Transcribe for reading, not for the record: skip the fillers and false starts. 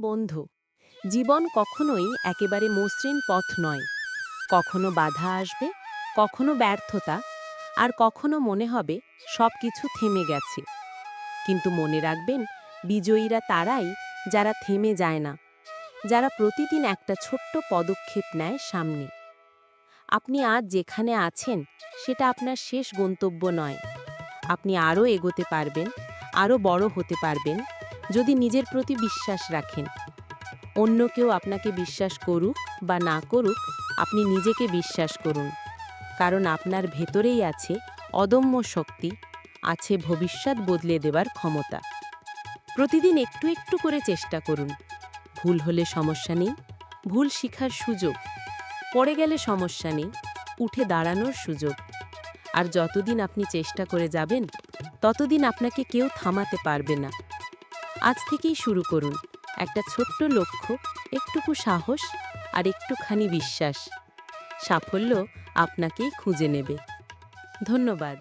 বন্ধু, জীবন কখনোই একেবারে মসৃণ পথ নয়। কখনো বাধা আসবে, কখনো ব্যর্থতা, আর কখনো মনে হবে সবকিছু থেমে গেছে। কিন্তু মনে রাখবেন, বিজয়ীরা তারাই যারা থেমে যায় না, যারা প্রতিদিন একটা ছোট্ট পদক্ষেপ নেয় সামনে। আপনি আজ যেখানে আছেন সেটা আপনার শেষ গন্তব্য নয়। আপনি আরও এগোতে পারবেন, আরও বড় হতে পারবেন, যদি নিজের প্রতি বিশ্বাস রাখেন। অন্য কেউ আপনাকে বিশ্বাস করুক বা না করুক, আপনি নিজেকে বিশ্বাস করুন। কারণ আপনার ভেতরেই আছে অদম্য শক্তি, আছে ভবিষ্যৎ বদলে দেওয়ার ক্ষমতা। প্রতিদিন একটু একটু করে চেষ্টা করুন। ভুল হলে সমস্যা নেই, ভুল শিখার সুযোগ। পড়ে গেলে সমস্যা নেই, উঠে দাঁড়ানোর সুযোগ। আর যতদিন আপনি চেষ্টা করে যাবেন, ততদিন আপনাকে কেউ থামাতে পারবে না। আজ থেকেই শুরু করুন, একটা ছোট্ট লক্ষ্য, একটুকু সাহস আর একটুখানি বিশ্বাস। সাফল্য আপনাকেই খুঁজে নেবে। ধন্যবাদ।